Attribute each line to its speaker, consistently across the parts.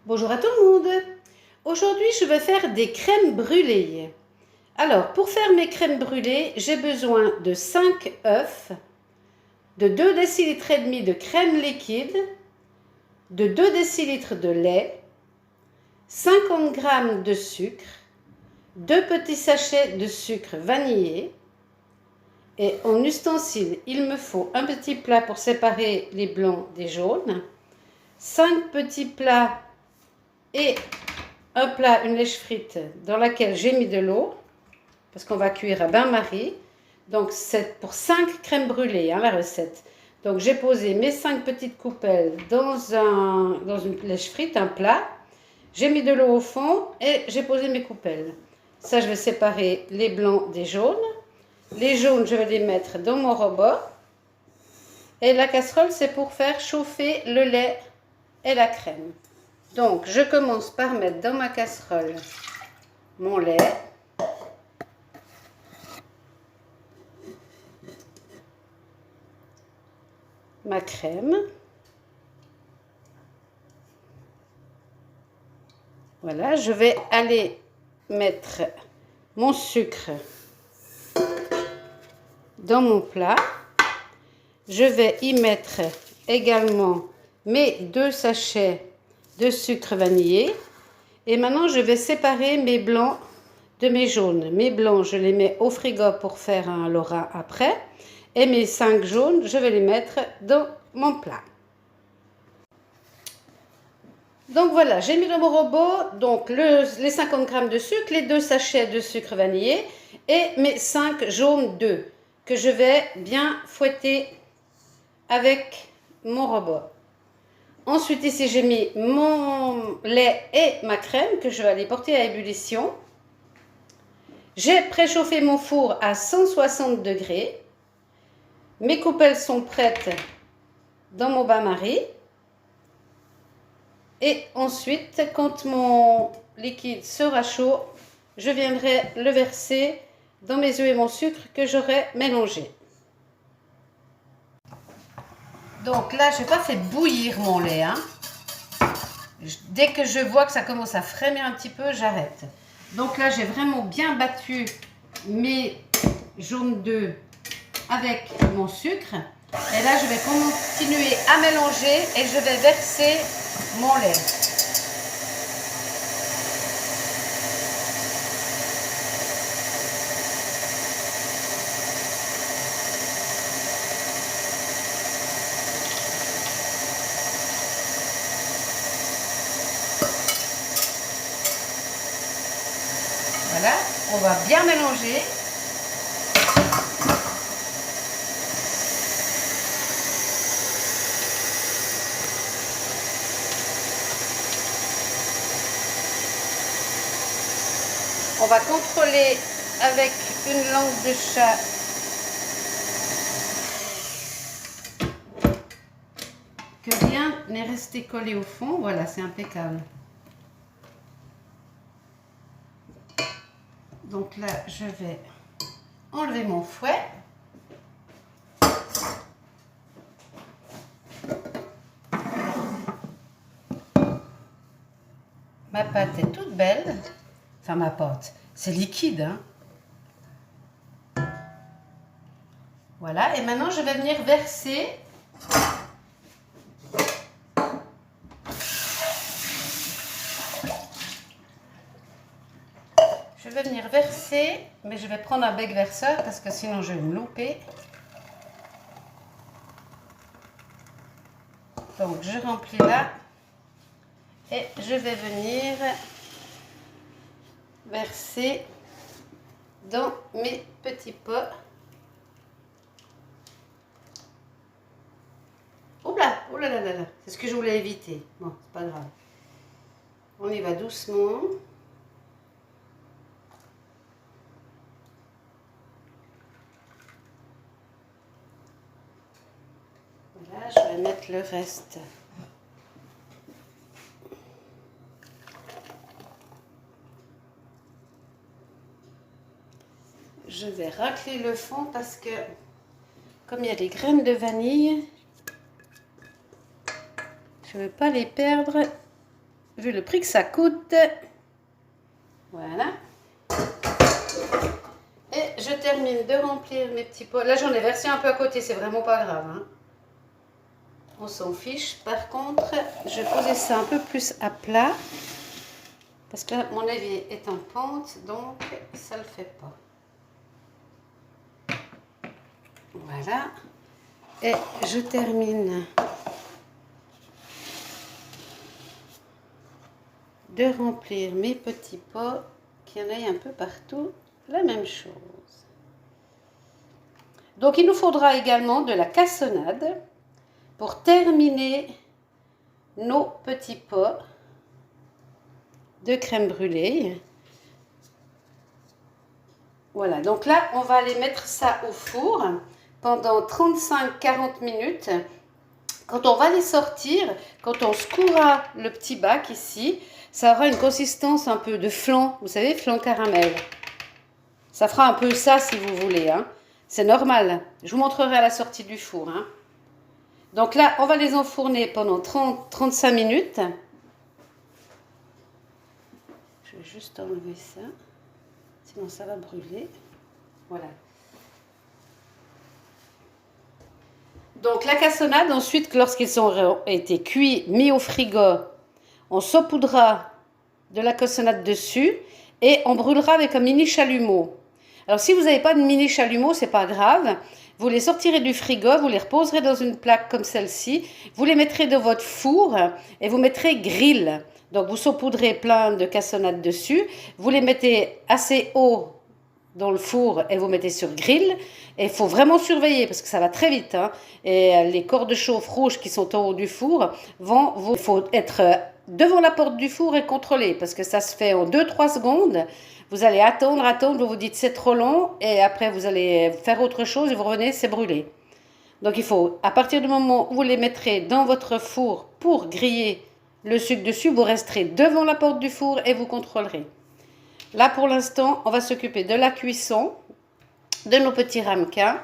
Speaker 1: Bonjour à tout le monde. Aujourd'hui, je vais faire des crèmes brûlées. Alors, pour faire mes crèmes brûlées, j'ai besoin de 5 œufs, de 2 décilitres et demi de crème liquide, de 2 décilitres de lait, 50 g de sucre, 2 petits sachets de sucre vanillé. Et en ustensile, il me faut un petit plat pour séparer les blancs des jaunes, 5 petits plats et un plat, une lèche frite dans laquelle j'ai mis de l'eau, parce qu'on va cuire à bain-marie. Donc c'est pour 5 crèmes brûlées, la recette. Donc j'ai posé mes 5 petites coupelles dans une lèche frite, un plat. J'ai mis de l'eau au fond et j'ai posé mes coupelles. Ça, je vais séparer les blancs des jaunes. Les jaunes, je vais les mettre dans mon robot. Et la casserole, c'est pour faire chauffer le lait et la crème. Donc, je commence par mettre dans ma casserole mon lait. Ma crème. Voilà, je vais aller mettre mon sucre dans mon plat. Je vais y mettre également mes 2 sachets de sucre vanillé. Et maintenant, je vais séparer mes blancs de mes jaunes. Mes blancs, je les mets au frigo pour faire un lorrain après. Et mes 5 jaunes, je vais les mettre dans mon plat. Donc voilà, j'ai mis dans mon robot donc les 50 g de sucre, les 2 sachets de sucre vanillé et mes 5 jaunes d'œufs que je vais bien fouetter avec mon robot. Ensuite, ici, j'ai mis mon lait et ma crème que je vais aller porter à ébullition. J'ai préchauffé mon four à 160 degrés. Mes coupelles sont prêtes dans mon bain-marie. Et ensuite, quand mon liquide sera chaud, je viendrai le verser dans mes œufs et mon sucre que j'aurai mélangé. Donc là, je n'ai pas fait bouillir mon lait. Dès que je vois que ça commence à frémir un petit peu, j'arrête. Donc là, j'ai vraiment bien battu mes jaunes d'œufs avec mon sucre. Et là, je vais continuer à mélanger et je vais verser mon lait. Voilà, on va bien mélanger. On va contrôler avec une langue de chat que rien n'est resté collé au fond. Voilà, c'est impeccable. Donc là, je vais enlever mon fouet. Ma pâte est toute belle. Enfin, ma pâte, c'est liquide. Voilà, et maintenant, je vais venir verser mais je vais prendre un bec verseur parce que sinon je vais me louper. Donc je remplis là et je vais venir verser dans mes petits pots. Oula, oula là là là, c'est ce que je voulais éviter. Bon, c'est pas grave. On y va doucement. Voilà, je vais mettre le reste. Je vais racler le fond parce que comme il y a des graines de vanille, je ne veux pas les perdre vu le prix que ça coûte. Voilà. Et je termine de remplir mes petits pots. Là, j'en ai versé un peu à côté, c'est vraiment pas grave, hein. On s'en fiche. Par contre, je vais poser ça un peu plus à plat. Parce que là, mon évier est en pente, donc ça ne le fait pas. Voilà. Et je termine de remplir mes petits pots, qu'il y en ait un peu partout la même chose. Donc il nous faudra également de la cassonade pour terminer nos petits pots de crème brûlée. Voilà, donc là on va aller mettre ça au four pendant 35-40 minutes. Quand on va les sortir, quand on secouera le petit bac ici, ça aura une consistance un peu de flan, vous savez, flan caramel. Ça fera un peu ça si vous voulez, hein. C'est normal. Je vous montrerai à la sortie du four, hein. Donc là, on va les enfourner pendant 30-35 minutes. Je vais juste enlever ça, sinon ça va brûler. Voilà. Donc la cassonade, ensuite, lorsqu'ils ont été cuits, mis au frigo, on saupoudra de la cassonade dessus et on brûlera avec un mini chalumeau. Alors si vous n'avez pas de mini chalumeau, c'est pas grave. Vous les sortirez du frigo, vous les reposerez dans une plaque comme celle-ci. Vous les mettrez dans votre four et vous mettrez grill. Donc vous saupoudrez plein de cassonade dessus. Vous les mettez assez haut dans le four et vous mettez sur grill. Et il faut vraiment surveiller parce que ça va très vite, hein. Et les cordes de chauffe rouges qui sont en haut du four il faut être devant la porte du four et contrôler parce que ça se fait en 2-3 secondes. Vous allez attendre, vous vous dites c'est trop long et après vous allez faire autre chose et vous revenez, c'est brûlé. Donc il faut, à partir du moment où vous les mettrez dans votre four pour griller le sucre dessus, vous resterez devant la porte du four et vous contrôlerez. Là pour l'instant, on va s'occuper de la cuisson de nos petits ramequins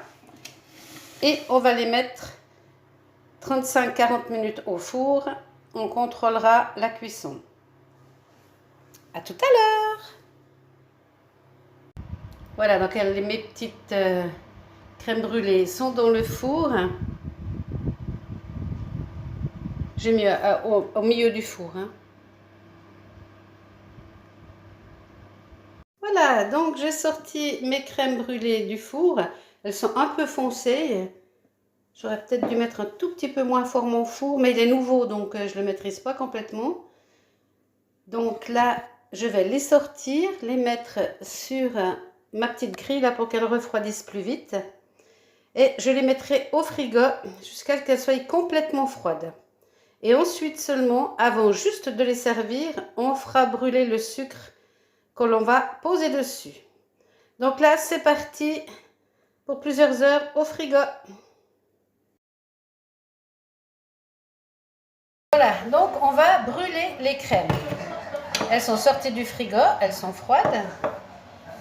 Speaker 1: et on va les mettre 35-40 minutes au four. On contrôlera la cuisson. À tout à l'heure. Voilà, donc mes petites crèmes brûlées sont dans le four. J'ai mis au milieu du four, hein. Voilà, donc j'ai sorti mes crèmes brûlées du four. Elles sont un peu foncées. J'aurais peut-être dû mettre un tout petit peu moins fort mon four, mais il est nouveau, donc je ne le maîtrise pas complètement. Donc là, je vais les sortir, les mettre sur ma petite grille là pour qu'elles refroidissent plus vite. Et je les mettrai au frigo jusqu'à ce qu'elles soient complètement froides. Et ensuite seulement, avant juste de les servir, on fera brûler le sucre que l'on va poser dessus. Donc là, c'est parti pour plusieurs heures au frigo. Voilà, donc on va brûler les crèmes. Elles sont sorties du frigo, elles sont froides.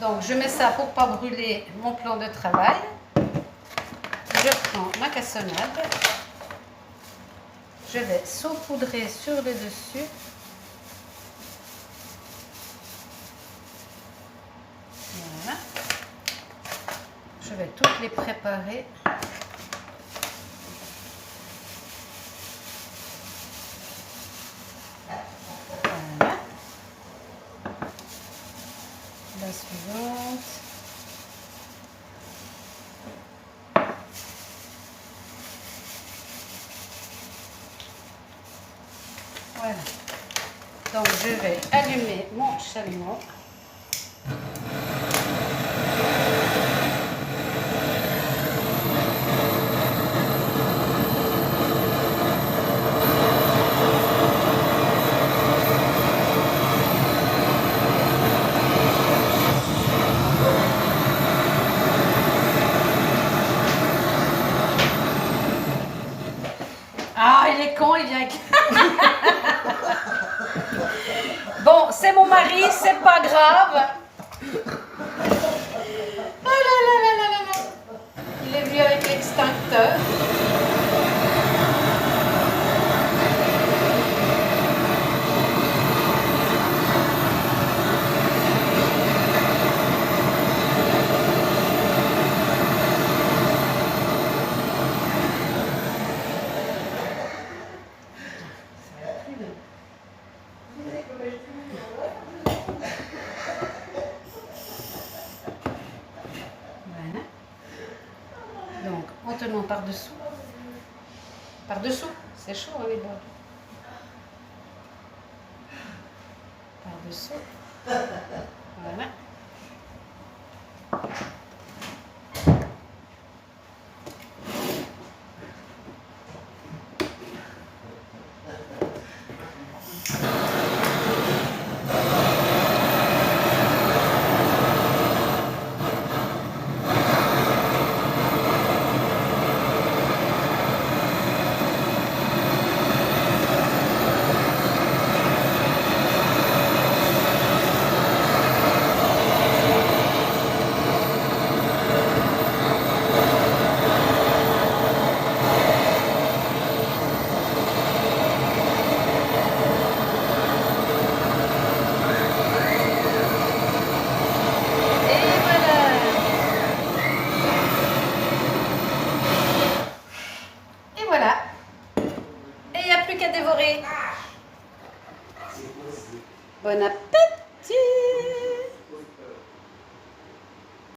Speaker 1: Donc je mets ça pour ne pas brûler mon plan de travail. Je prends ma cassonade. Je vais saupoudrer sur le dessus. Voilà. Je vais toutes les préparer. Voilà. La suivante. Voilà. Donc je vais allumer mon chalumeau. Ah, il est con, il vient. Bon, c'est mon mari, c'est pas grave. Oh là là là là là là. Il est venu avec l'extincteur. par-dessous. Par-dessous, c'est chaud hein, les bords. Par-dessous. Voilà. Voilà. Et il n'y a plus qu'à dévorer. Bon appétit!